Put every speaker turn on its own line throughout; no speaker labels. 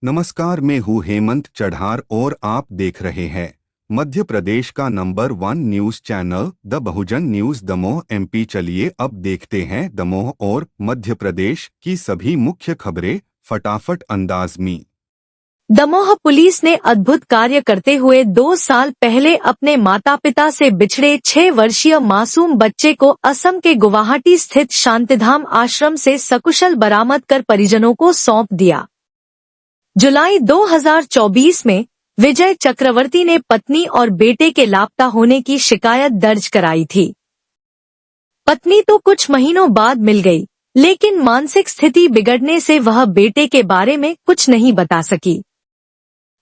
नमस्कार, मैं हूँ हेमंत चढ़ार और आप देख रहे हैं मध्य प्रदेश का number 1 news channel the Bahujan news Damoh MP. चलिए अब देखते हैं दमोह और मध्य प्रदेश की सभी मुख्य खबरें फटाफट अंदाज में।
दमोह पुलिस ने अद्भुत कार्य करते हुए 2 साल पहले अपने माता पिता से बिछड़े 6 वर्षीय मासूम बच्चे को असम के गुवाहाटी स्थित शांतिधाम आश्रम से सकुशल बरामद कर परिजनों को सौंप दिया। जुलाई 2024 में विजय चक्रवर्ती ने पत्नी और बेटे के लापता होने की शिकायत दर्ज कराई थी। पत्नी तो कुछ महीनों बाद मिल गई, लेकिन मानसिक स्थिति बिगड़ने से वह बेटे के बारे में कुछ नहीं बता सकी।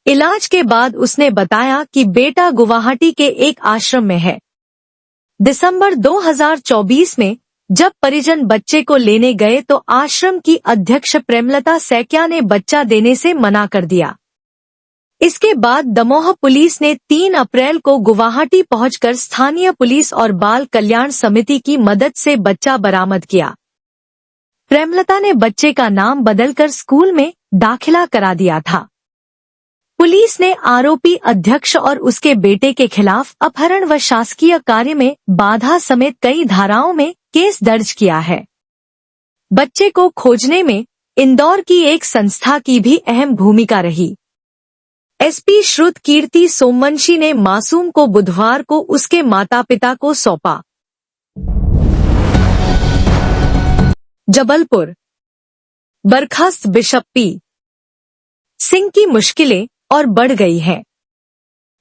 इलाज के बाद उसने बताया कि बेटा गुवाहाटी के एक आश्रम में है। दिसंबर 2024 में जब परिजन बच्चे को लेने गए तो आश्रम की अध्यक्ष प्रेमलता सैकिया ने बच्चा देने से मना कर दिया। इसके बाद दमोह पुलिस ने 3 अप्रैल को गुवाहाटी पहुंचकर स्थानीय पुलिस और बाल कल्याण समिति की मदद से बच्चा बरामद किया। प्रेमलता ने बच्चे का नाम बदलकर स्कूल में दाखिला करा दिया था। पुलिस ने आरोपी अध्यक्ष और उसके बेटे के खिलाफ अपहरण व शासकीय कार्य में बाधा समेत कई धाराओं में केस दर्ज किया है। बच्चे को खोजने में इंदौर की एक संस्था की भी अहम भूमिका रही। एसपी श्रुत कीर्ति सोमवंशी ने मासूम को बुधवार को उसके माता पिता को सौंपा। जबलपुर, बर्खास्त बिशप पी सिंह की मुश्किलें और बढ़ गई हैं।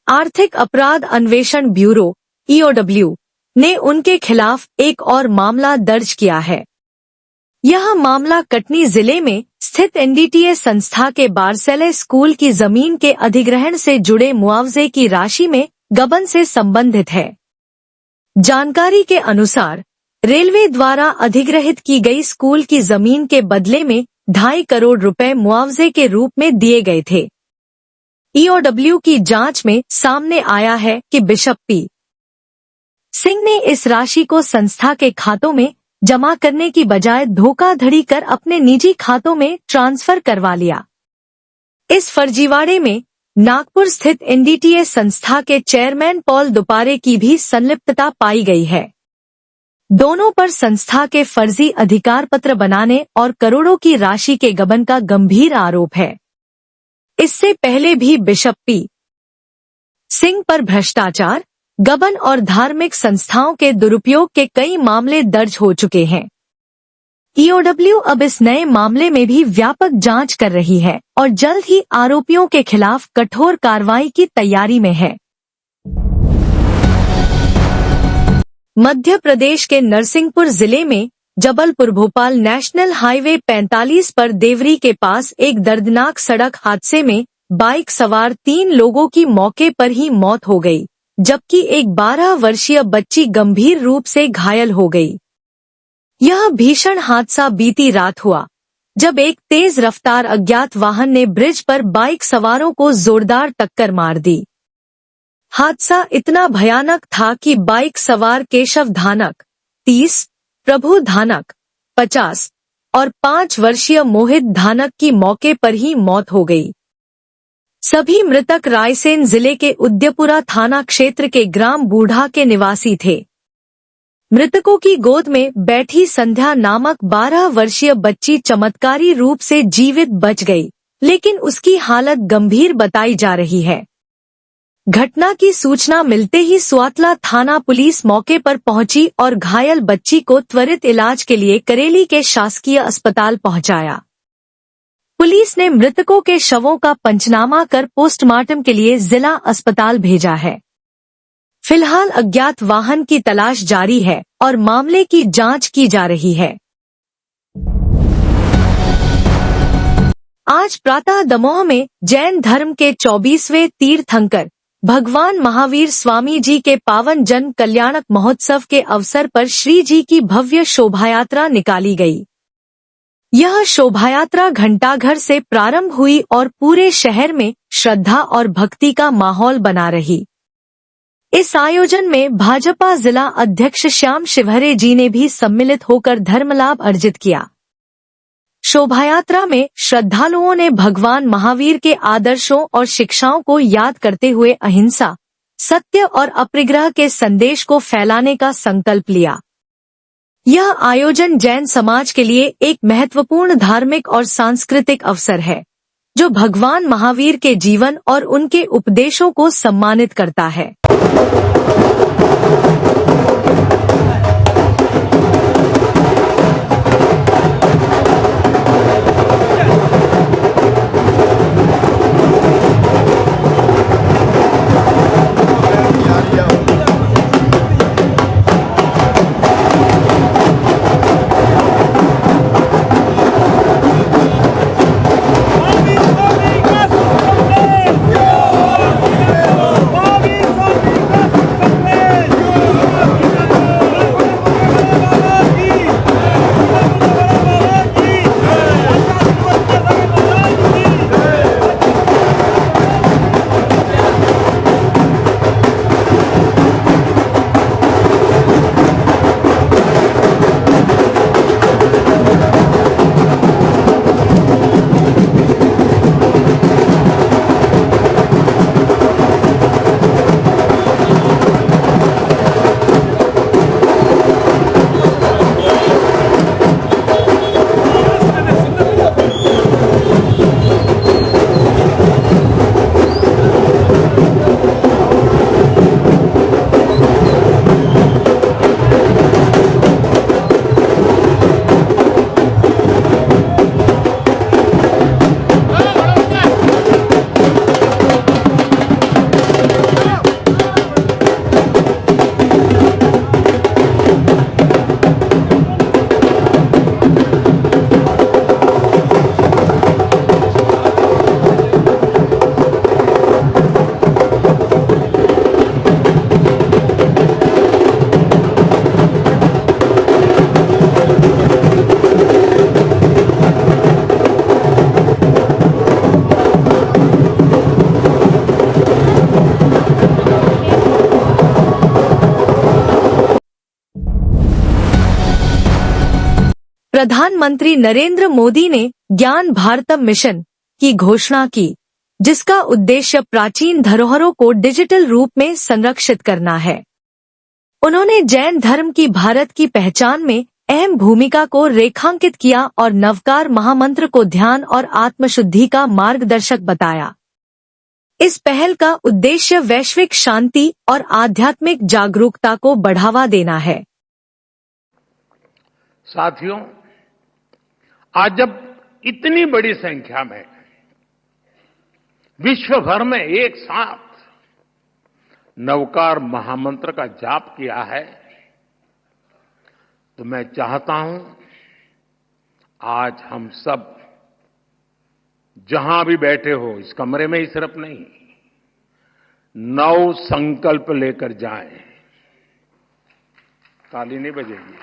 आर्थिक अपराध अन्वेषण ब्यूरो (ईओडब्ल्यू) ने उनके खिलाफ एक और मामला दर्ज किया है। यह मामला कटनी जिले में स्थित एनडीटीए संस्था के बारसेले स्कूल की जमीन के अधिग्रहण से जुड़े मुआवजे की राशि में गबन से संबंधित है। जानकारी के अनुसार रेलवे द्वारा अधिग्रहित की गई स्कूल की जमीन के बदले में 2.5 करोड़ रुपए मुआवजे के रूप में दिए गए थे। ईओडब्ल्यू की जांच में सामने आया है कि बिशप पी सिंह ने इस राशि को संस्था के खातों में जमा करने की बजाय धोखाधड़ी कर अपने निजी खातों में ट्रांसफर करवा लिया। इस फर्जीवाड़े में नागपुर स्थित एनडीटीए संस्था के चेयरमैन पॉल दुपारे की भी संलिप्तता पाई गई है। दोनों पर संस्था के फर्जी अधिकार पत्र बनाने और करोड़ों की राशि के गबन का गंभीर आरोप है। इससे पहले भी बिशप पी सिंह पर भ्रष्टाचार, गबन और धार्मिक संस्थाओं के दुरुपयोग के कई मामले दर्ज हो चुके हैं। ईओडब्ल्यू अब इस नए मामले में भी व्यापक जांच कर रही है और जल्द ही आरोपियों के खिलाफ कठोर कार्रवाई की तैयारी में है। मध्य प्रदेश के नरसिंहपुर जिले में जबलपुर भोपाल नेशनल हाईवे 45 पर देवरी के पास एक दर्दनाक सड़क हादसे में बाइक सवार 3 लोगों की मौके पर ही मौत हो गई, जबकि एक 12 वर्षीय बच्ची गंभीर रूप से घायल हो गई। यह भीषण हादसा बीती रात हुआ, जब एक तेज रफ्तार अज्ञात वाहन ने ब्रिज पर बाइक सवारों को जोरदार टक्कर मार दी। हादसा इतना भयानक था कि बाइक सवार केशव धानक 30, प्रभु धानक 50 और 5 वर्षीय मोहित धानक की मौके पर ही मौत हो गई। सभी मृतक रायसेन जिले के उद्यपुरा थाना क्षेत्र के ग्राम बूढ़ा के निवासी थे। मृतकों की गोद में बैठी संध्या नामक 12 वर्षीय बच्ची चमत्कारी रूप से जीवित बच गई, लेकिन उसकी हालत गंभीर बताई जा रही है। घटना की सूचना मिलते ही सुआतला थाना पुलिस मौके पर पहुंची और घायल बच्ची को त्वरित इलाज के लिए करेली के शासकीय अस्पताल पहुंचाया। पुलिस ने मृतकों के शवों का पंचनामा कर पोस्टमार्टम के लिए जिला अस्पताल भेजा है। फिलहाल अज्ञात वाहन की तलाश जारी है और मामले की जांच की जा रही है। आज प्रातः दमोह में जैन धर्म के 24वें तीर्थंकर भगवान महावीर स्वामी जी के पावन जन कल्याणक महोत्सव के अवसर पर श्री जी की भव्य शोभायात्रा निकाली गई। यह शोभायात्रा घंटाघर से प्रारंभ हुई और पूरे शहर में श्रद्धा और भक्ति का माहौल बना रही। इस आयोजन में भाजपा जिला अध्यक्ष श्याम शिवहरे जी ने भी सम्मिलित होकर धर्मलाभ अर्जित किया। शोभायात्रा में श्रद्धालुओं ने भगवान महावीर के आदर्शों और शिक्षाओं को याद करते हुए अहिंसा, सत्य और अपरिग्रह के संदेश को फैलाने का संकल्प लिया। यह आयोजन जैन समाज के लिए एक महत्वपूर्ण धार्मिक और सांस्कृतिक अवसर है, जो भगवान महावीर के जीवन और उनके उपदेशों को सम्मानित करता है। प्रधानमंत्री नरेंद्र मोदी ने ज्ञान भारतम मिशन की घोषणा की, जिसका उद्देश्य प्राचीन धरोहरों को डिजिटल रूप में संरक्षित करना है। उन्होंने जैन धर्म की भारत की पहचान में अहम भूमिका को रेखांकित किया और नवकार महामंत्र को ध्यान और आत्मशुद्धि का मार्गदर्शक बताया। इस पहल का उद्देश्य वैश्विक शांति और आध्यात्मिक जागरूकता को बढ़ावा देना है।
साथियों, आज जब इतनी बड़ी संख्या में विश्व भर में एक साथ नवकार महामंत्र का जाप किया है, तो मैं चाहता हूं आज हम सब जहां भी बैठे हो, इस कमरे में ही सिर्फ नहीं, नव संकल्प लेकर जाएं। ताली नहीं बजेगी।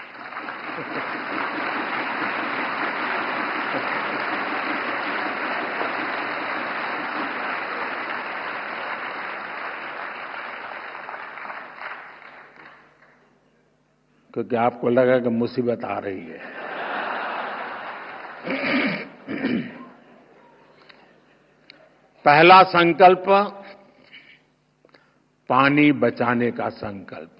क्योंकि आपको लगा कि मुसीबत आ रही है। पहला संकल्प, पानी बचाने का संकल्प।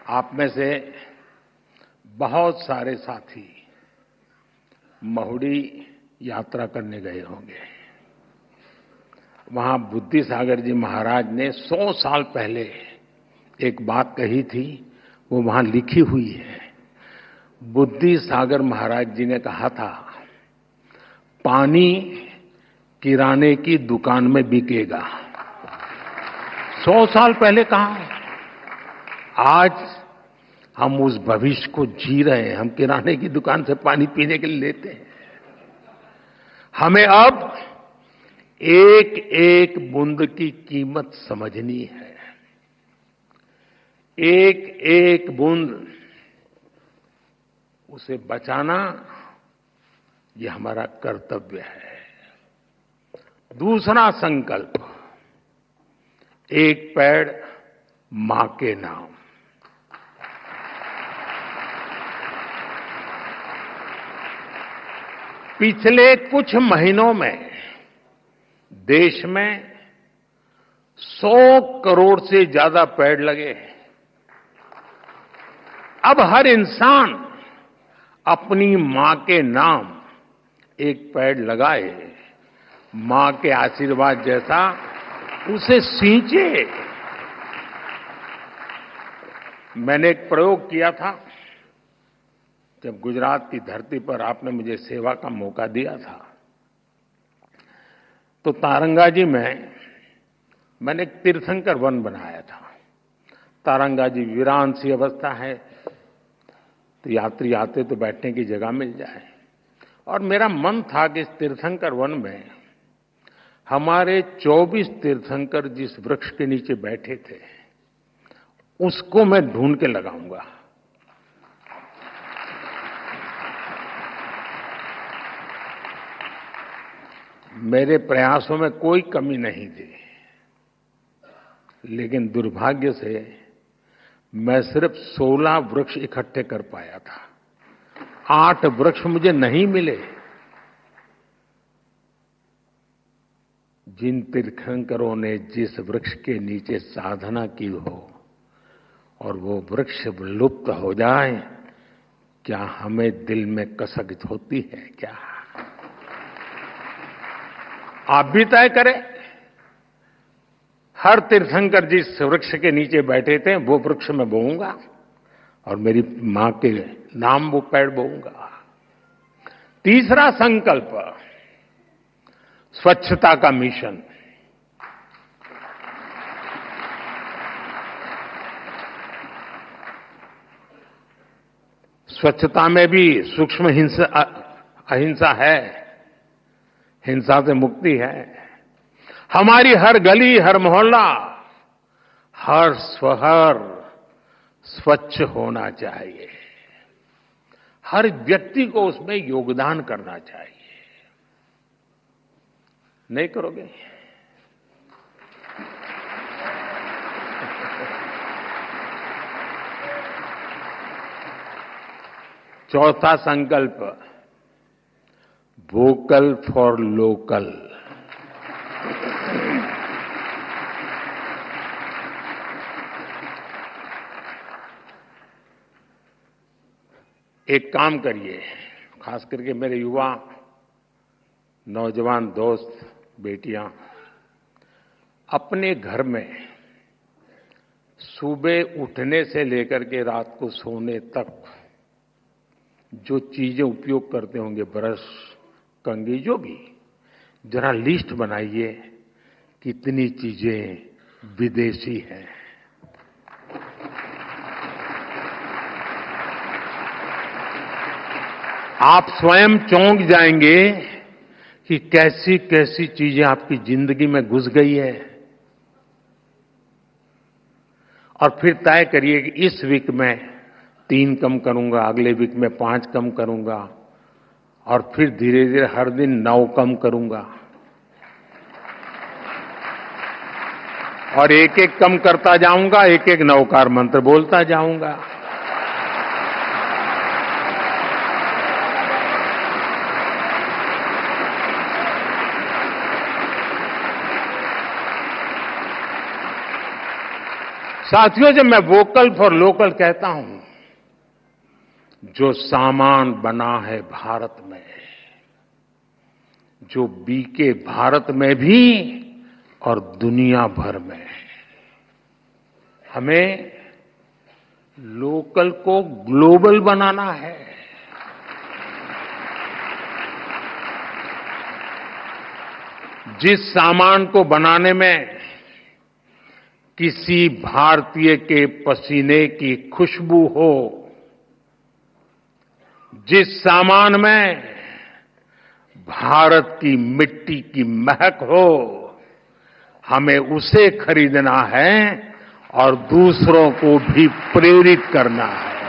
आप में से बहुत सारे साथी महुड़ी यात्रा करने गए होंगे। वहां बुद्धि सागर जी महाराज ने 100 साल पहले एक बात कही थी, वो वहां लिखी हुई है। बुद्धि सागर महाराज जी ने कहा था, पानी किराने की दुकान में बिकेगा। 100 साल पहले कहा। आज हम उस भविष्य को जी रहे हैं। हम किराने की दुकान से पानी पीने के लिए लेते हैं। हमें अब एक एक बूंद की कीमत समझनी है। एक एक बूंद उसे बचाना, यह हमारा कर्तव्य है। दूसरा संकल्प, एक पेड़ मां के नाम। पिछले कुछ महीनों में देश में 100 करोड़ से ज्यादा पेड़ लगे हैं। अब हर इंसान अपनी मां के नाम एक पेड़ लगाए, मां के आशीर्वाद जैसा उसे सींचे। मैंने एक प्रयोग किया था जब गुजरात की धरती पर आपने मुझे सेवा का मौका दिया था, तो तारंगाजी में मैंने एक तीर्थंकर वन बनाया था। तारंगाजी वीरान सी अवस्था है, तो यात्री आते तो बैठने की जगह मिल जाए। और मेरा मन था कि इस तीर्थंकर वन में हमारे 24 तीर्थंकर जिस वृक्ष के नीचे बैठे थे उसको मैं ढूंढ के लगाऊंगा। मेरे प्रयासों में कोई कमी नहीं थी, लेकिन दुर्भाग्य से मैं सिर्फ 16 वृक्ष इकट्ठे कर पाया था। 8 वृक्ष मुझे नहीं मिले। जिन तीर्थंकरों ने जिस वृक्ष के नीचे साधना की हो और वो वृक्ष लुप्त हो जाए, क्या हमें दिल में कसक होती है क्या? आप भी तय करें। हर तीर्थंकर जिस वृक्ष के नीचे बैठे थे वो वृक्ष में बोऊंगा और मेरी मां के नाम वो पेड़ बोऊंगा। तीसरा संकल्प, स्वच्छता का मिशन। स्वच्छता में भी सूक्ष्म अहिंसा है, हिंसा से मुक्ति है। हमारी हर गली, हर मोहल्ला, हर शहर स्वच्छ होना चाहिए। हर व्यक्ति को उसमें योगदान करना चाहिए। नहीं करोगे? चौथा संकल्प, वोकल फॉर लोकल। एक काम करिए, खास करके मेरे युवा नौजवान दोस्त बेटियां, अपने घर में सुबह उठने से लेकर के रात को सोने तक जो चीजें उपयोग करते होंगे, ब्रश, कंघी, जो भी, जरा लिस्ट बनाइए कितनी चीजें विदेशी हैं। आप स्वयं चौंक जाएंगे कि कैसी कैसी चीजें आपकी जिंदगी में घुस गई है। और फिर तय करिए कि इस वीक में 3 कम करूंगा, अगले वीक में 5 कम करूंगा, और फिर धीरे धीरे हर दिन 9 कम करूंगा, और एक एक कम करता जाऊंगा, एक एक नवकार मंत्र बोलता जाऊंगा। साथियों, जब मैं वोकल फॉर लोकल कहता हूं, जो सामान बना है भारत में, जो बिके भारत में भी और दुनिया भर में, हमें लोकल को ग्लोबल बनाना है। जिस सामान को बनाने में किसी भारतीय के पसीने की खुशबू हो, जिस सामान में भारत की मिट्टी की महक हो, हमें उसे खरीदना है और दूसरों को भी प्रेरित करना है।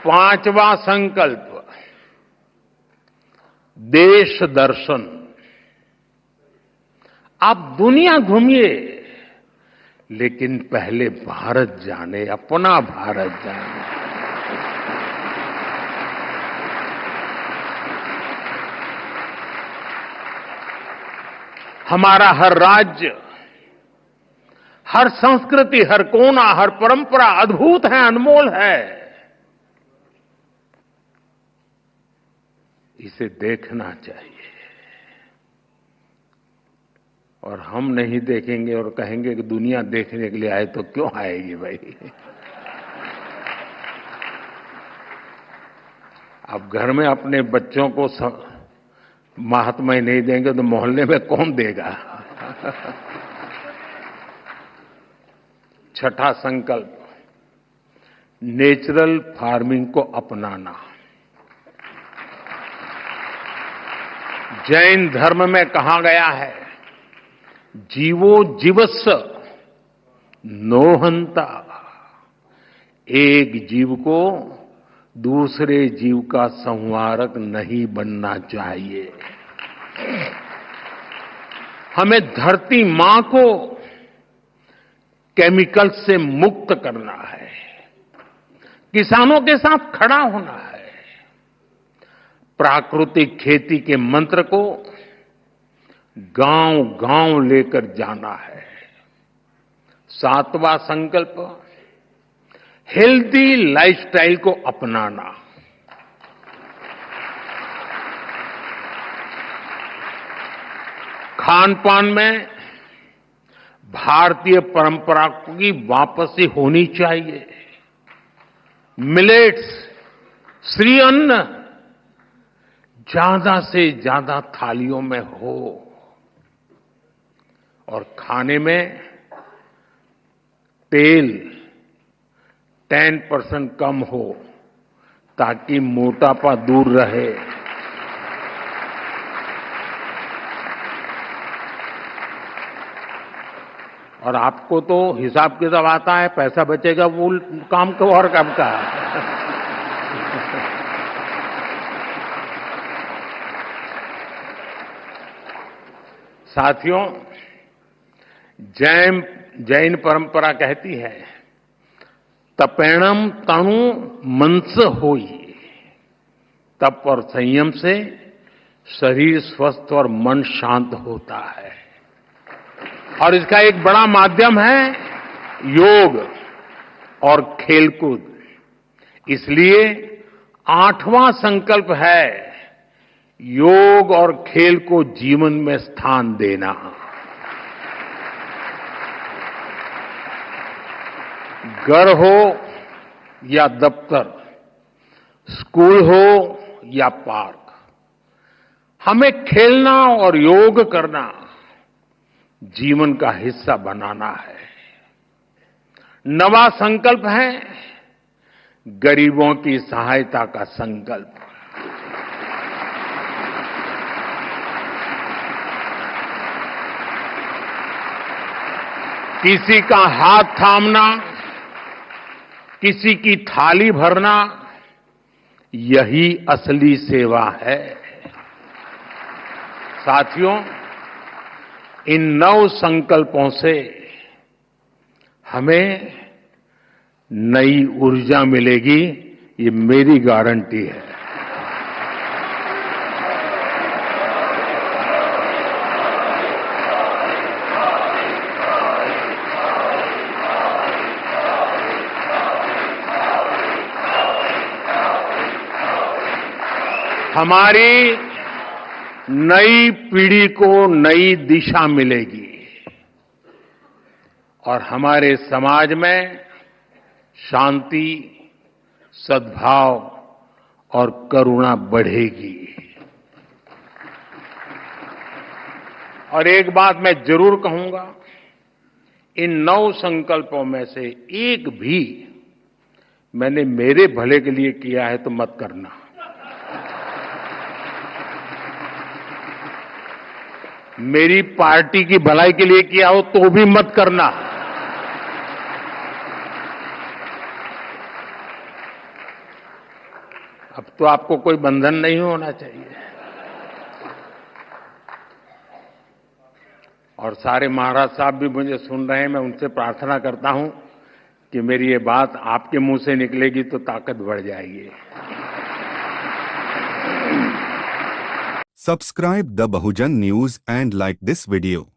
पांचवा संकल्प, देश दर्शन। आप दुनिया घूमिए, लेकिन पहले भारत जाने, अपना भारत जाने। हमारा हर राज्य, हर संस्कृति, हर कोना, हर परंपरा अद्भुत है, अनमोल है। इसे देखना चाहिए। और हम नहीं देखेंगे और कहेंगे कि दुनिया देखने के लिए आए, तो क्यों आएगी भाई? अब घर में अपने बच्चों को महात्मा ही नहीं देंगे तो मोहल्ले में कौन देगा? छठा संकल्प, नेचुरल फार्मिंग को अपनाना। जैन धर्म में कहा गया है, जीवो जीवस्स नोहंता। एक जीव को दूसरे जीव का संहारक नहीं बनना चाहिए। हमें धरती मां को केमिकल से मुक्त करना है, किसानों के साथ खड़ा होना है, प्राकृतिक खेती के मंत्र को गांव-गांव लेकर जाना है। सातवां संकल्प, हेल्दी लाइफस्टाइल को अपनाना। खान पान में भारतीय परंपरा की वापसी होनी चाहिए। मिलेट्स, श्री अन्न ज्यादा से ज्यादा थालियों में हो और खाने में तेल 10% कम हो ताकि मोटापा दूर रहे। और आपको तो हिसाब किताब आता है, पैसा बचेगा वो काम को और काम का। साथियों, जैन परंपरा कहती है, तपेणम तनु मनस होई। तप और संयम से शरीर स्वस्थ और मन शांत होता है। और इसका एक बड़ा माध्यम है योग और खेलकूद। इसलिए 8वां संकल्प है योग और खेल को जीवन में स्थान देना। घर हो या दफ्तर, स्कूल हो या पार्क, हमें खेलना और योग करना जीवन का हिस्सा बनाना है। 9वां संकल्प है गरीबों की सहायता का संकल्प। किसी का हाथ थामना, किसी की थाली भरना, यही असली सेवा है। साथियों, इन 9 संकल्पों से हमें नई ऊर्जा मिलेगी, ये मेरी गारंटी है। हमारी नई पीढ़ी को नई दिशा मिलेगी और हमारे समाज में शांति, सद्भाव और करुणा बढ़ेगी। और एक बात मैं जरूर कहूंगा, इन 9 संकल्पों में से एक भी मैंने मेरे भले के लिए किया है तो मत करना। मेरी पार्टी की भलाई के लिए किया हो तो भी मत करना। अब तो आपको कोई बंधन नहीं होना चाहिए। और सारे महाराज साहब भी मुझे सुन रहे हैं, मैं उनसे प्रार्थना करता हूं कि मेरी ये बात आपके मुंह से निकलेगी तो ताकत बढ़ जाएगी।
Subscribe the Bahujan News and like this video.